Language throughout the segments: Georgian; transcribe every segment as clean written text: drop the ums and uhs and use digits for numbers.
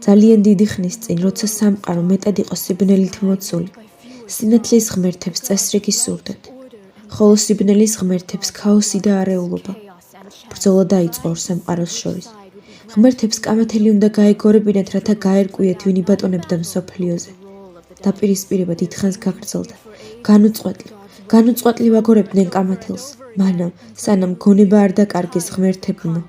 ძალიან დიდი ხნის წინ, როცა სამყარო მეტად იყო სიბნელით მოცული, სინათლის ღმერთებს წესრიგი სურდათ, ხოლო სიბნელის ღმერთებს ქაოსი და არეულობა. ბრძოლა დაიწყო ორ სამყაროს შორის. ღმერთებს კამათელი უნდა გაეგორებინათ, რათა გაერკვიათ, ვინ იბატონებდა მსოფლიოზე. დაპირისპირება დიდხანს გაგრძელდა. განუწყვეტლივ აგორებდნენ კამათელს, მანამ, სანამ გონება არ დაკარგეს ღმერთებმა.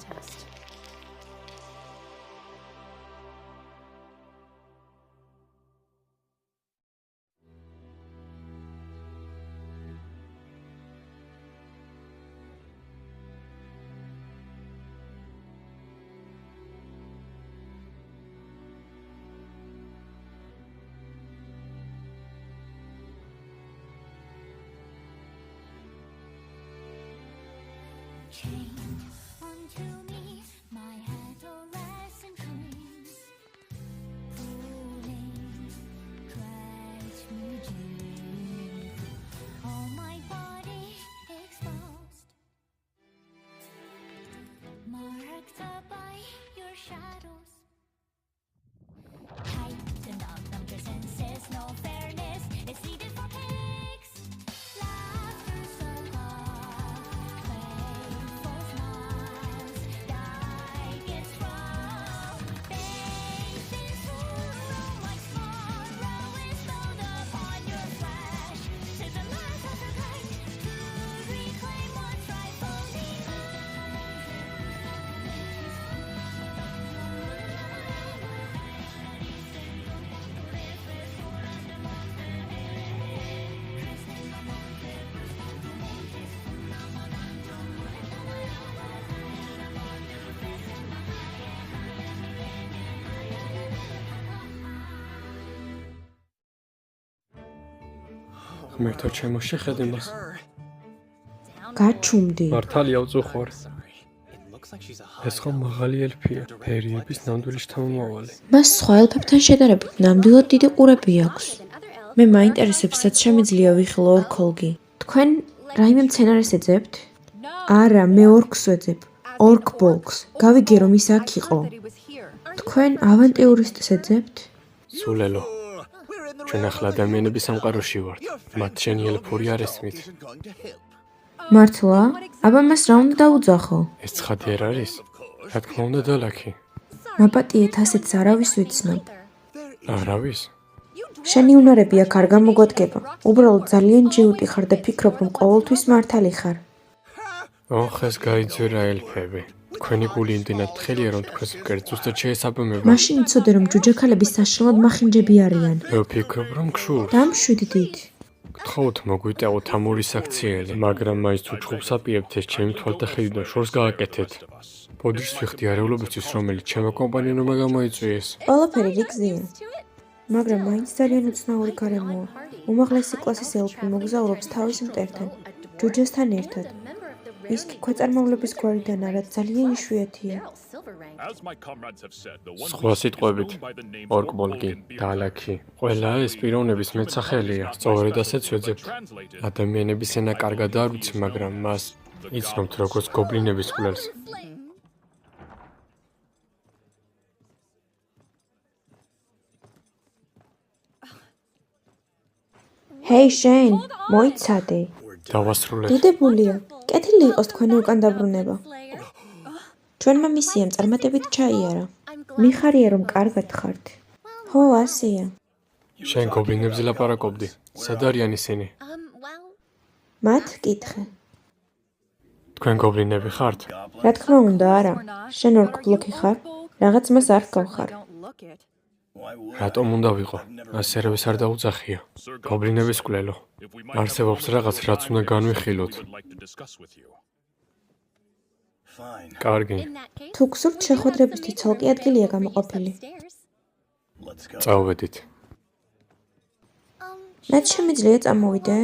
ღმერთო ჩემო შეხედე მას. გაჩუმდი. მართალია უწუხარ. ეს ხომ მაღალი ელფია, ფერიების ნამდვილი შთამომავალი. მას სხვა ელფებთან შედარებით ნამდვილად დიდი ყურები აქვს. მე მაინტერესებს, რაც შემიძლია ვიხილო ორქოლგი. თქვენ რაიმე მცენარეს ეძებთ? არა, მე ორკს ვეძებ. ორკბოლკს. გავიგე რომ ის აქ იყო. თქვენ ავანტიურისტს ეძებთ? სულელო. ჩვენ ახლა ადამიანების სამყაროში ვართ. მათ შენი ელფური არ ესმით. მართლა? აბა მას რა უნდა დაუძახო? ეს ცხადი არ არის? რა თქმა უნდა დალაქი. მაპატიეთ ასეთს არავის ვიცნობ. არავის? შენი უნარები აქ არ გამოგვადგება. უბრალოდ ძალიან ჯიუტი ხარ და ფიქრობ, რომ ყოველთვის მართალი ხარ. ოხ, ეს გაიძვირა ელფები. თქვენი გული იმდენად თხელია, რომ თქვენს მკერდს ზუსტად შეესაბამება. მაშინ იცოდე, რომ ჯუჯაქალები საშინლად მახინჯები არიან. მე ვფიქრობ, რომ გშურს. დამშვიდდით. გთხოვთ მოგვიტევოთ ამ ორი საქციელი, მაგრამ მაინც თუ ჩხუბს აპირებთ, ეს ჩემი თვალთახედვიდან შორს გააკეთეთ. ბოდიშს ვიხდი არეულობისთვის, რომელიც ჩემო კომპანიონმა გამოიწვიეს. ყველაფერი რიგზეა. მაგრამ მაინც ძალიან უცნაური გარემოა. უმაღლესი კლასის ელფი მოგზაურობს თავის მტერთან, ჯუჯასთან ერთად. ის კი ქვეწარმავლების გვარიდან არა, ძალიან იშვიათია. სხვა სიტყვებით, ორკბოლკი, დალაქი. ყველა ეს პიროვნების მეტსახელია. სწორედ ასეც ვეძებთ. ადამიანების ენა კარგად არ ვიცი, მაგრამ მას იცნობთ როგორც გობლინების კვლელს. ჰეი შენ, მოიცადე. დავასრულეთ. დიდებულია. კეთილი იყოს თქვენი უკან დაბრუნება. ჩვენმა მისიამ წარმატებით ჩაიარა. მიხარია რომ კარგად ხართ. ხო, ასეა. შენ გობლინებზე ლაპარაკობდი. სად არიან ისინი? მათ კითხე. თქვენ გობლინები ხართ? რა თქმა უნდა, არა. შენ ორკბლოკი ხარ? რაღაც მას არ გავხარ. რატომ უნდა ვიყო? ასე რევეს არ დაუძახია. გობლინების კვლელო. არსებობს რაღაც, რაც უნდა განვიხილოთ. კარგი. თუ გსურთ შეხვედრებისთვის ცალკე ადგილია გამოყოფილი. წავედით. რაც შემიძლია წამოვიდე?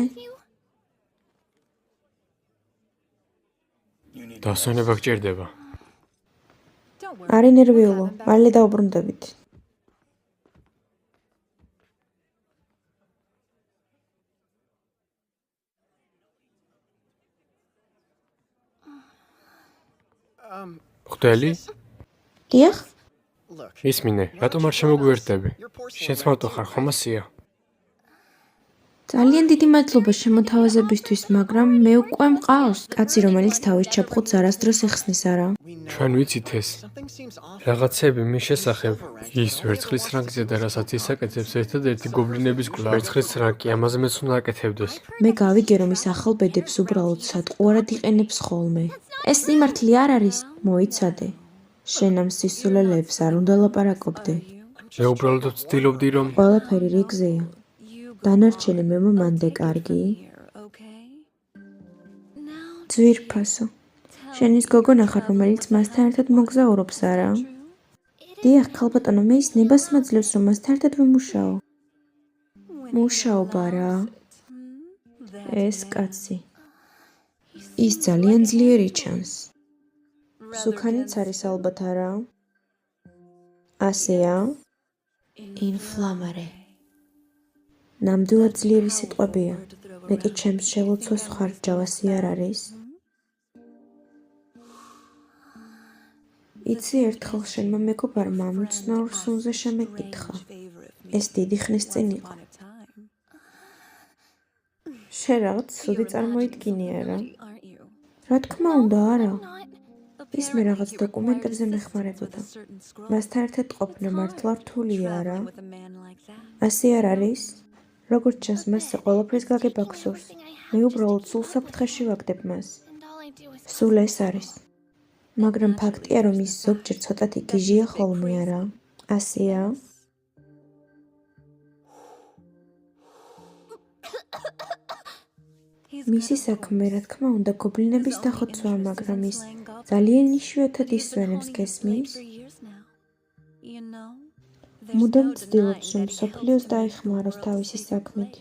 დასვენება გჭირდება. არ ინერვიულო, მალე დაუბრუნდებით. ხვდელი? დიახ? ისმინე, რატომ არ შემოგვიერთდები? შენც მარტო ხარ, ხომ ასია? ძალიან დიდი მადლობა შემოთავაზებისთვის, მაგრამ მე უკვე მყავს. კაცი, რომელიც თავის ჩაფხუტს არასდროს ეხსნის არა. ჩვენ ვიცით ეს. რაღაცები მის შესახებ. ის ვერცხლის რანგზე და რასაც ისაკეთებს, ერთადერთი გობლინების კვლავ. ვერცხლის რანგი ამაზე მეც უნდა აკეთებდეს. მე გავიგე, რომ ის ახალ ბედებს უბრალოდ სატყუარად იყენებს ხოლმე. ეს სიმართლე არ არის, მოიცადე. შენ ამ სისულელეებს არ უნდა ლაპარაკობდე. მე უბრალოდ ვცდილობდი, რომ ყველაფერი რიგზეა. დანარჩენი მე მომანდე, კარგი? ძვირფასო. შენ ის გოგონა ხარ, რომელიც მასთან ერთად მოგზაურობს, არა? დიახ, ქალბატონო, მე ის ნებას მაძლევს, რომ მასთან ერთად ვიმუშაო. მუშაობა რა? ეს კაცი. ის ძალიან ძლიერი ჩანს. სუქანიც არის ალბათ, არა? ასეა? ინფლამარე. ნამდვილად ძლიერი სიტყვებია. მე კი ჩემს შელოცვას ვხარ, ჯავასი არ არის? იცი, ერთხელ შენმა მეგობარმა ამ უცნაურ სუნზე შემეკითხა. ეს დიდი ხნის წინ იყო. შენ რაღაც ცუდი წარმოიდგინე, არა? რა თქმა უნდა, არა. ის მე რაღაც დოკუმენტებზე მეხმარებოდა. მასთან ერთად ყოფნა მართლა რთულია, არა? ასე არ არის? როგორც ჩანს, მასზე ყველაფრის გაგება გსურს. მე უბრალოდ სულ საფრთხეში ვაგდებ მას. სულ ეს არის. მაგრამ ფაქტია, რომ ის ზოგჯერ ცოტათი გიჟია ხოლმე, არა? ასეა? მისი საქმე, რა თქმა უნდა, გობლინების დახოცვაა, მაგრამ ის ძალიან იშვიათად ისვენებს, გესმის? მუდამ ცდილობს, რომ მსოფლიოს დაეხმაროს თავისი საქმით.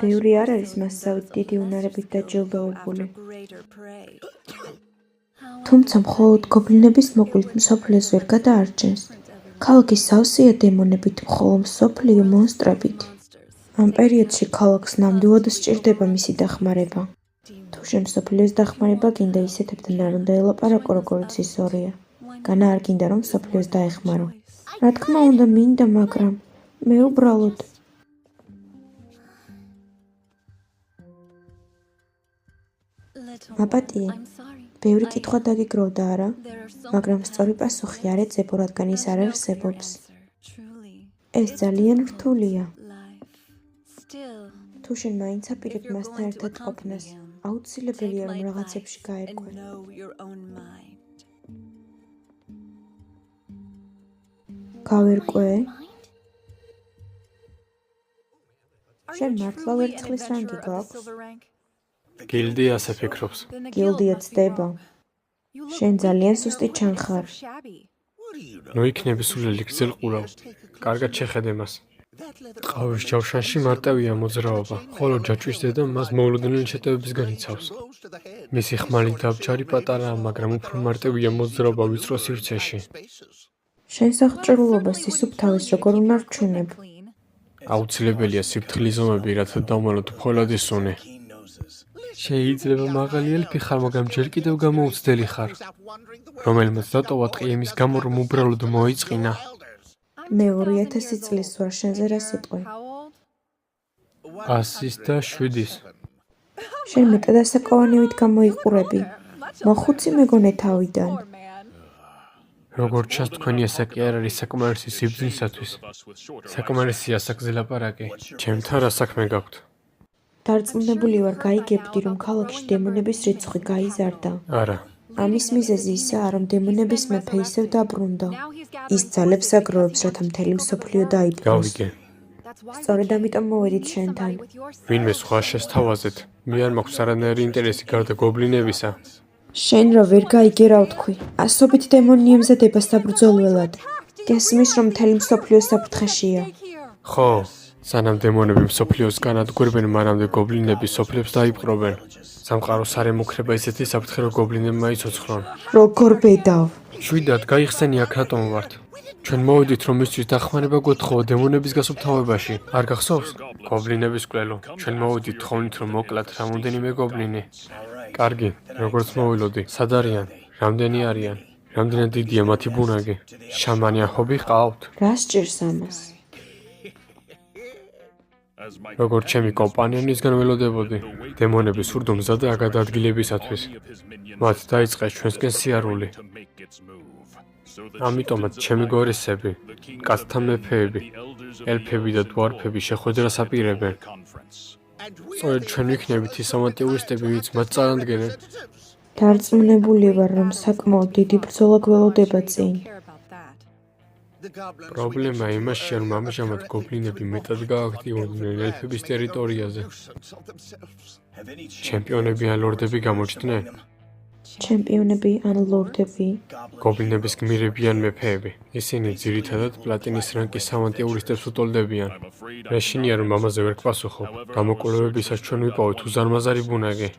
ბევრი არ არის მასსავით დიდი უნარებით დაჯილდოებული. თუმცა მხოლოდ გობლინების მოყვლით მსოფლიოს ვერ გადაარჩენს. ქალაქი სავსეა დემონებით, მხოლოდ მსოფლიო მონსტრებით. ამ პერიოდში ქალაქს ნამდვილად სჭირდება მისი დახმარება. თუ შენ მსოფლიოს დახმარება გინდა, ისეთებთან არ უნდა ელაპარაკო, როგორც ის ორია. განა არ გინდა, რომ მსოფლიოს დაეხმარო. რა თქმა უნდა, მინდა, მაგრამ მე უბრალოდ მაპატიე, ბევრი კითხვა დაგიგროვდა, არა? მაგრამ სწორი პასუხი არ ეძებო, რადგან ის არ არსებობს. ეს ძალიან რთულია. თუ შენ მაინც აპირებ მასთან ერთად ყოფნას, აუცილებელია, რომ რაღაცებში გაერკვე. გავერკვე? შენ მართლა ვერცხლის რანგი გაქვს? გილდია ასე ფიქრობს. გილდია ცდება. შენ ძალიან სუსტი ჩანხარ. ნუ იქნები სულელი გრძელ ყურავ. კარგად შეხედე მას. ყავის ჯავშანში მარტივია მოძრაობა, ხოლო ჯაჭვის დედა მას მოულოდნელი შეტევებისგან იცავს. მისი ხმალი დაბჯარი პატარაა, მაგრამ უფრო მარტივია მოძრაობა ვიწრო სივრცეში. შენ აღჭურვილობას სისუფთავეს როგორ უნდა რჩუნებ? აუცილებელია სიფრთხილის ზომები, რათა დავმალოთ მხოლოდ ისუნი. შეიძლება მაღალი ელფი ხარ, მაგრამ ჯერ კიდევ გამოუცდელი ხარ, რომელმაც დატოვა ტყი იმის გამო, რომ უბრალოდ მოიწყინა. მე 2000 წლის ვარ, შენზე რა სიტყვი? 107-ის. შენ მეტად ასაკოვანივით გამოიყურები. მოხუცი მეგონე თავიდან. როგორც ჩანს, თქვენი ასაკი არ არის საკმარისი სიბრძნისათვის. საკმარისი ასაკზე ლაპარაკი. ჩემთან რა საქმე გაქვთ? დარწმუნებული ვარ, გაიგებდი, რომ ქალაქში დემონების რიცხვი გაიზარდა. არა. ამის მიზეზი ისაა, რომ დემონების მეფე ისევ დაბრუნდა. ის ძალებს აგროვებს, რათა მთელი მსოფლიო დაიბრუნოს. გავიგე. სწორედ ამიტომ მოვედით შენთან. ვინმე სხვა შესთავაზეთ. მე არ მაქვს არანაირი ინტერესი გარდა გობლინებისა. შენ რა ვერ გაიგე რა ვთქვი? ასობით დემონი ემზადება საბრძოლველად. გესმის, რომ მთელი მსოფლიო საფრთხეშია. ხო, სანამ დემონები მსოფლიოს განადგურებენ, მანამდე გობლინები სოფლებს დაიპყრობენ. სამყაროს არ ემუქრება ისეთი საფრთხე, რომ გობლინებმა იცოცხლონ. როგორ ბედავ? შვიდად გაიხსენი აქ რატომ ვართ? ჩვენ მოვედით, რომ მისთვის დახმარება გვეთხოვა დემონების გასუფთავებაში. არ გახსოვს? გობლინების კვლელო. ჩვენ მოვედით თხოვნით, რომ მოკლათ რამოდენიმე გობლინი. კარგი, როგორც მოვილოდი, სად არიან? რამდენი არიან? რამდენად დიდია მათი ბუნაგი? შამანიან ჰობი ყავთ? რა სჭირს ამას? როგორც ჩემი კომპანიონისგან ველოდებოდი, დემონები სურდომზადაა გადაადგილებისათვის. მათ დაიწყეს ჩვენსკენ სიარული. ამიტომაც ჩემი გორისები, კაცთა მეფეები, ელფები და დვარფები შეხვედრას აპირებენ. სწორედ ჩვენ ვიქნებით ის ავანტიურისტები, ვინც მათ წარადგენენ. დარწმუნებული ვარ, რომ საკმაოდ დიდი ბრძოლა გველოდება წინ. პრობლემა იმაშია, რომ ამჟამად გობლინები მეტად გააქტიურდნენ ელფების ტერიტორიაზე. ჩემპიონები ან ლორდები გამოჩნდნენ? ჩემპიონები ან ლორდები? გობლინების გმირები ან მეფეები. ისინი ძირითადად პლატინის რანგის ავანტიურისტებს უტოლდებიან. მეშინია, რომ ამაზე ვერ გპასუხობ. გამოკვლევებისას ჩვენ ვიპოვეთ უზარმაზარი ბუნაგი.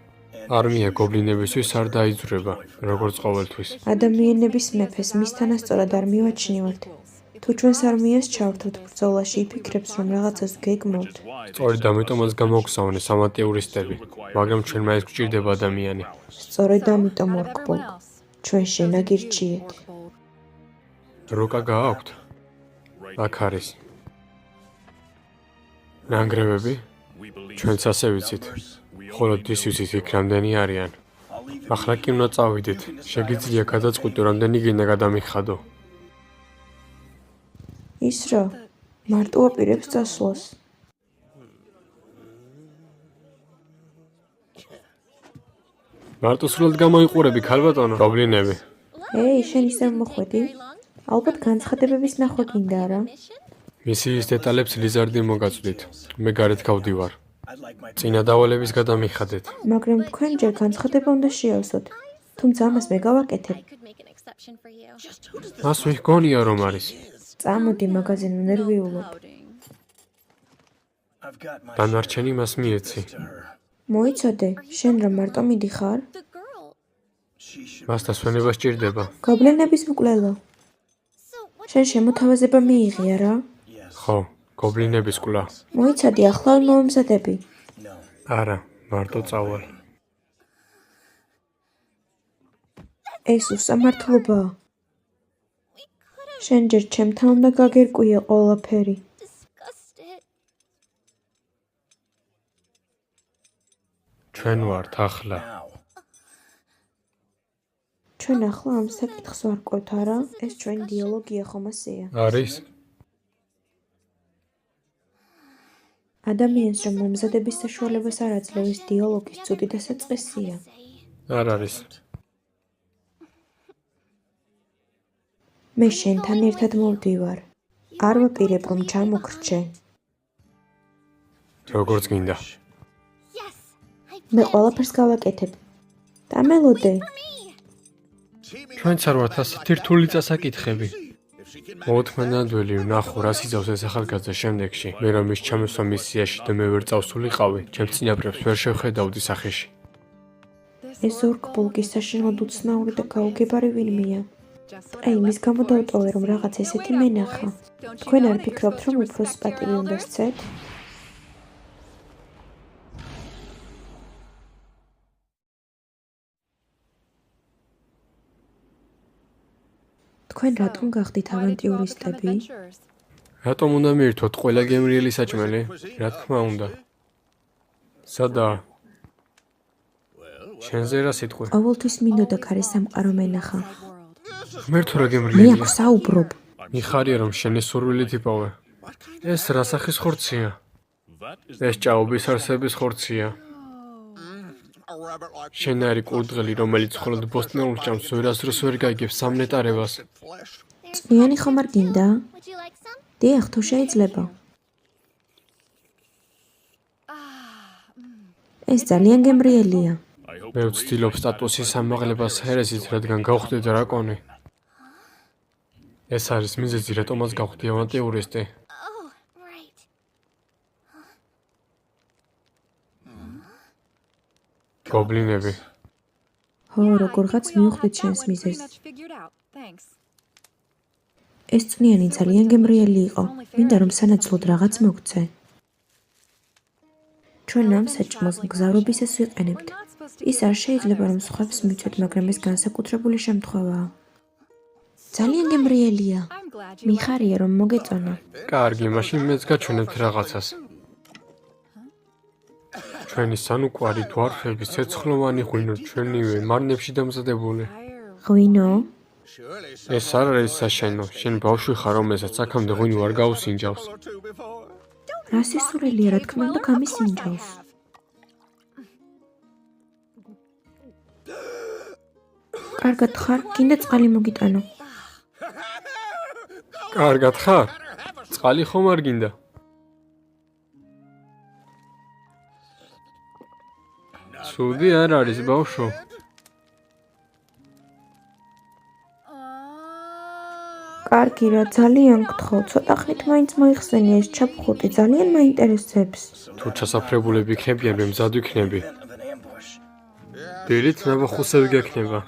არმია გობლინებისთვის არ დაიძვრება, როგორც ყოველთვის. ადამიანების მეფეს მისთანასწორად არ მივაჩნევთ. თუ ჩვენს არმიას ჩავთვლით ბრძოლაში, იფიქრებს, რომ რაღაცას გეგმავთ. სწორედ ამიტომაც გამოგზავნეს ავანტიურისტები, მაგრამ ჩვენ მაინც გვჭირდება ადამიანი. სწორედ ამიტომ ორკბოლ. ჩვენ შენაგირჩიეთ. როკა გააქვთ? აქ არის. ნანგრევები? ჩვენც ასე ვიცით. მხოლოდ ის ვიცით იქ რამდენი არიან. ახლა კი უნდა წავიდეთ. შეგიძლია გადაწყვიტო, რამდენი გინდა გადამიხადო. ის რა? მარტო აპირებს წასვლას. მარტო სრულად გამოიყურები, ქალბატონო. გობლინები. ეი, შენ ისე მოხვედი? ალბათ განცხადებების ნახვა გინდა რა? მისიის დეტალებს ლიზარდი მოგაწვდით. მე გარეთ გავდივარ. წინა დავალების გადამიხადეთ. მაგრამ თქვენ ჯერ განცხადება უნდა შეავსოთ. თუმცა ამას მე გავაკეთებ. მას ვიგონია რომ არის. წამოდი მაგაზინო ნერვიულობ. დანარჩენი მას მიეცი. მოიცოდე, შენ რა მარტო მიდიხარ? მას დასვენება სჭირდება. გობლინების მკვლელო. შენ შემოთავაზება მიიღია რა? ხო, გობლინების კვლავ. მოიცადი, ახლა მომზადები. არა, მარტო წავალ. ეს უსამართლობაა. შენ ჯერ ჩემთან უნდა გაგერკვია ყველაფერი. ჩვენ ვართ ახლა. ჩვენ ახლა ამ საკითხს ვარკვევთ, არა? ეს ჩვენი დიალოგია ხომ ასეა? არის? ადამიანს რომ მომზადების საშუალებას არ აძლევს, ეს დიალოგის ცუდი დასაწყისია. არ არის. მე შენთან ერთად მოვდივარ. არ ვაპირებ რომ ჩამოგრჩე. როგორც გინდა. მე ყველაფერს გავაკეთებ. დამელოდე. ჩვენც არ ვართ ასეთი რთული წასაკითხები. მოუთმენადველი ვნახო რა სიძავს ეს ახალგაზრდა შემდეგში. მე რომ ის ჩამესვა მისიაში და მე ვერ წავსულიყავი, ჩემს წინაპრებს ვერ შევხედავდი სახეში. ეს ორკბოლგის საშინლად უცნაური და გაუგებარი ვინმეა. აი, მის გამო დავტოვე რომ რაღაც ესეთი მენახა. თქვენ არ ფიქრობთ რომ უფროს პატივი უნდა სცეთ? თქვენ რატომ გახდით ავანტიურისტები? რატომ უნდა მიირთვოთ ყველა გემრიელი საჭმელი? რა თქმა უნდა. სადაა? შენზე რა სიტყვი? ყოველთვის მინდოდა ქარის სამყარო მენახა. ღმერთო რა მე გემრიელია. აქ საუბრობ. მიხარია რომ შენი სურვილით იპოვე. ეს რა სახის ხორცია? ეს ჭაობის არსების ხორცია. შენარი კურდღელი, რომელიც მხოლოდ ბოსტნეულს ჭამს, ვერასდროს ვერ გაიგებს სამნეტარებას. წვნიანი ხომ არ გინდა? დიახ, თუ შეიძლება. ეს ძალიან გემრიელია. მე ვცდილობ სტატუსის ამაღლებას ჰერესით, რადგან გავხდე დრაკონი. ეს არის მიზეზი, რატომაც გავხდი ავანტიურისტი. გობლინები. ხო, როგორღაც მივხვდით შენს მიზეზს. ეს წვნიანი ძალიან გემრიელი იყო. მინდა რომ სანაცვლოდ რაღაც მოგცე. ჩვენ ამ საჭმელს მგზავრობისას ვიყენებთ. ის არ შეიძლება რომ სხვებს მიცვეთ, მაგრამ ეს განსაკუთრებული შემთხვევაა. ძალიან გემრიელია. მიხარია რომ მოგეწონა. კარგი, მაშინ მეც გაჩვენებთ რაღაცას. ჩვენი სანუკვარი დვარფები ცეცხლოვანი ღვინო ჩვენივე მარნებში დამზადებული. ღვინო? ეს არ არის საშენო. შენ ბავშვი ხარ, რომელსაც აქამდე ღვინო არ გაუსინჯავს. რა სისურელია, რა თქმა უნდა, გამისინჯავს. კარგად ხარ? გინდა წყალი მოგიტანო. კარგად ხარ? წყალი ხომ არ გინდა? ცუდი არ არის, ბავშვო. კარგი რა, ძალიან გთხოვ, ცოტა ხნით მაინც მოიხსენია ეს ჩაფხუტი, ძალიან მაინტერესებს. თუ ჩასაფრებულები იქნებიან, მე მზად ვიქნები. დილით ნაბახუსები გექნება.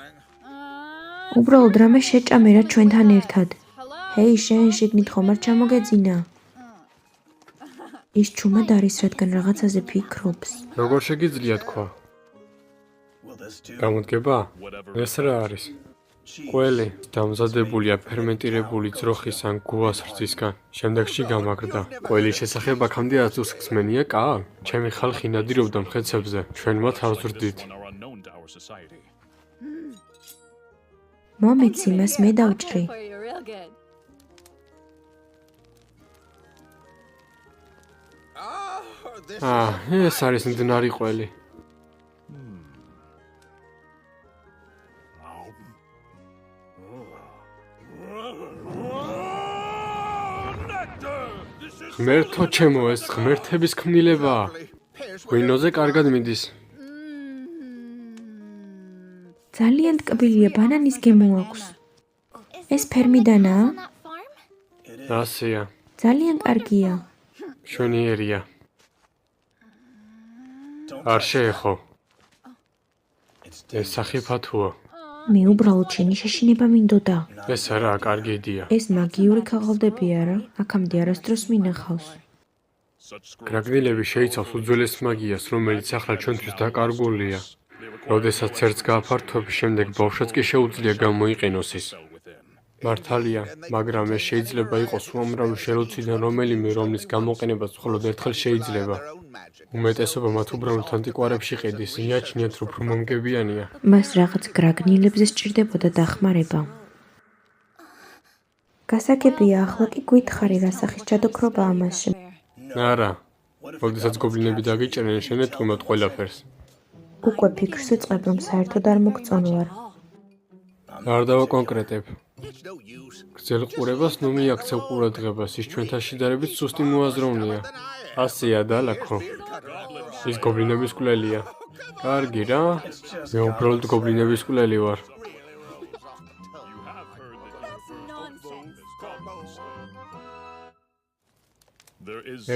უბრალოდ რამე შეჭამე რა ჩვენთან ერთად. ჰეი, შენ შიგნით ხომ არ ჩამოგეძინა? ის ჩუმად არის, რადგან რაღაცაზე ფიქრობს. როგორ შეგიძლია თქვა? გამოდგება? ეს რა არის? ყველი დამზადებულია ფერმენტირებული ძროხის ან გუას რძისგან. შემდეგში გამაგრდა. ყველის შესახებ აქამდე აზრს ხსმენია კა? ჩემი ხალხი ნადირობდა მხეცებზე. ჩვენ მათ არ ვზრდით. მომეცი მას მე დავჭრი. ეს არის მდნარი ყველი. ღმერთო ჩემო, ეს ღმერთების ქმნილებაა. ღვინოზე კარგად მიდის. ძალიან ტკბილია, ბანანის გემო აქვს. ეს ფერმიდანაა? ასეა. ძალიან კარგია. მშვენიერია. არ შეეხო. ეს სახიფათოა. მე უბრალოდ შენი შეშინება მინდოდა. ეს არა, კარგი იდეა. ეს მაგიური ქაღალდებია რა, აქამდე არასდროს მინახავს. გრაგნილები შეიცავს უძველეს მაგიას, რომელიც ახლა ჩვენთვის დაკარგულია. როდესაც ერთს გააფართოებს, შემდეგ ბავშვს კი შეუძლია გამოიყენოს ის. მართალია, მაგრამ ეს შეიძლება იყოს უამრავი შელოციდან რომელიმე, რომლის გამოყენებაც მხოლოდ ერთხელ შეიძლება. უმეტესობა მათ უბრალოდ ანტიკვარებში ყიდის, მიაჩნიათ, რომ უფრო მომგებიანია. მას რაღაც გრაგნილებზე სჭირდებოდა დახმარება. გასაგებია, ახლა კი გითხარი, რა სახის ჯადოქრობაა მასში. არა, როდესაც გობლინები დაგიჭერენ, შენ ეთქვამათ ყველაფერს. უკვე ფიქრს ვიწყებ, რომ საერთოდ არ მოგწონვარ. არ დავაკონკრეტებ. გრძელ ყურებას ნუ მიაქცევ ყურადღებას, ის ჩვენთან შედარებით სუსტი მოაზროვნეა. ასეა დალაქო. ის გობლინების კვლელია. კარგი რა, მე უბრალოდ გობლინების კვლელი ვარ.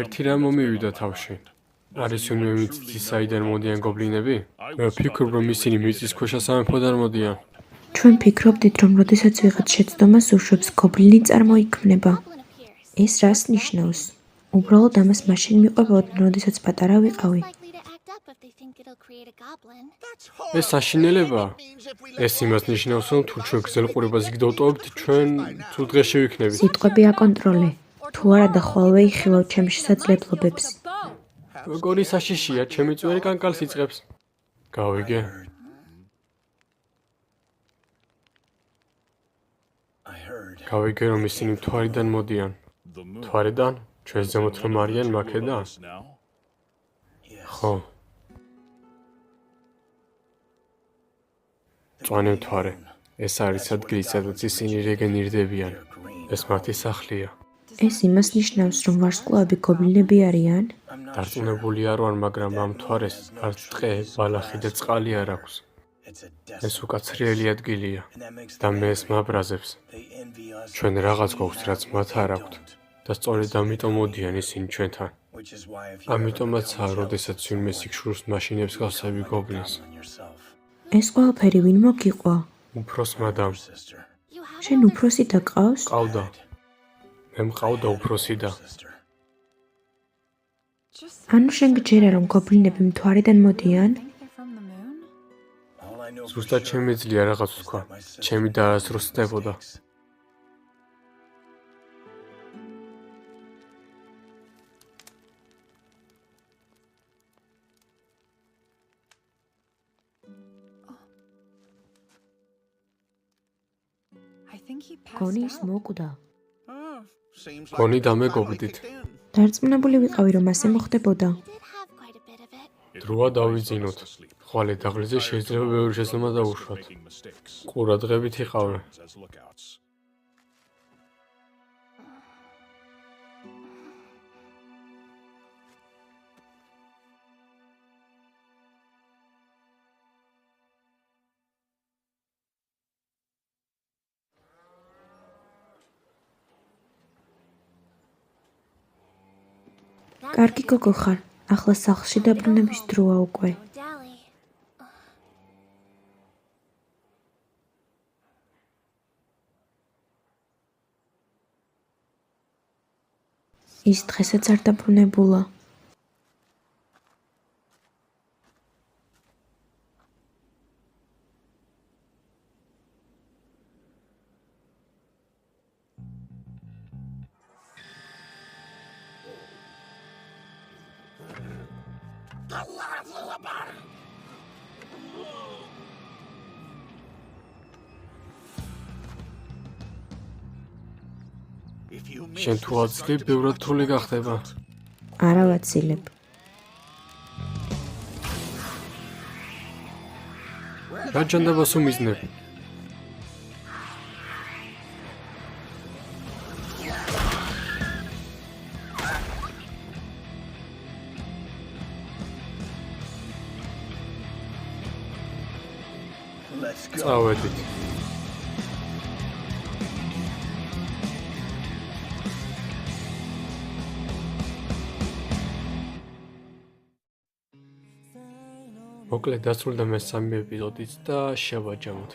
ერთი რამ მომივიდა თავში. არის უნე მიწის საიდან მოდიან გობლინები? მე ვფიქრობ, რომ ისინი მიწის ქვეშა სამეფოდან მოდიან. ჩვენ ფიქრობდით, რომ როდესაც ვიღაც შეცდომას უშვებს, გობლინი წარმოიქმნება. ეს რას ნიშნავს? უბრალოდ ამას მაშინ მიყვებოდნენ, როდესაც პატარა ვიყავი. ეს საშინელებაა. ეს იმას ნიშნავს, რომ თუ ჩვენ გრძელ ყურებას იგდოვტოვებთ, ჩვენ თუ დღეში ვიქნებით. სიტყვები აკონტროლე. თუ არა და ხოლმე იხილავ ჩემ შესაძლებლობებს. როგორი საშიშია, ჩემი წვერი კანკალს იწყებს. გავიგე? გავიგე, რომ ისინი მთვარიდან მოდიან. მთვარიდან? ჩვენ ზემოთ რომ არიან მაქედან? ხო. მწვანე მთვარე. ეს არის ადგილი, სადაც ისინი რეგენირდებიან. ეს მათი სახლია. ეს იმას ნიშნავს, რომ ვარსკვლავები გობლინები არიან? დარწმუნებული არ ვარ, მაგრამ ამ მთვარეს არც ტყე, ბალახი და წყალი არ აქვს. ეს უკაცრიელი ადგილია და მე ეს მაბრაზებს. ჩვენ რაღაც გვაქვს, რაც მათ არ აქვთ და სწორედ ამიტომ მოდიან ისინი ჩვენთან. ამიტომაცაა, როდესაც ვინმე სიქშურს მაშინებს გასავი გობლინს. ეს ყველაფერი ვინ მოგიყვა? უფროს მადამ. შენ უფროსი დაგყავს? ყავდა. მე მყავდა უფროსი და ანუ შენ გჯერა, რომ გობლინები მთვარიდან მოდიან? ზუსტად შემეძლია რაღაც თქვა. ჩემი დაასრულებოდა. გონი ის მოკვდა. გონი დამეგობრდით. დარწმუნებული ვიყავი, რომ ასე მოხდებოდა. დროა დავიძინოთ. ხვალე დაღლეზე შეიძლება ბევრი შეცდომა დაუშვათ. ყურადღებით იყავი. კარგი გოგო ხარ. ახლა სახლში დაბრუნების დროა უკვე. ის დღესაც არ დაბრუნებულა. შენ თუ აცლებ, ბევრად რთული გახდება. არა ვაცილებ. რა ჯანდაბას უმიზნებ? წავედით. მოკლედ დასრულდა მესამე ეპიზოდიც და შევაჯამოთ.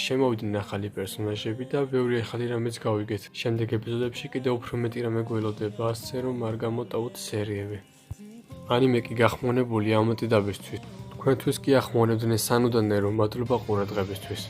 შემოვიდნენ ახალი პერსონაჟები და ბევრი ახალი რამეც გავიგეთ. შემდეგ ეპიზოდებში კიდევ უფრო მეტი რამე გველოდება, ასე რომ არ გამოტოვოთ სერიები. ანიმე კი გახმოვნებული ამოტი დაბისთვის. თქვენთვის კი ახმოვანებდნენ სანუდანე რომ მადლობა ყურადღებისთვის.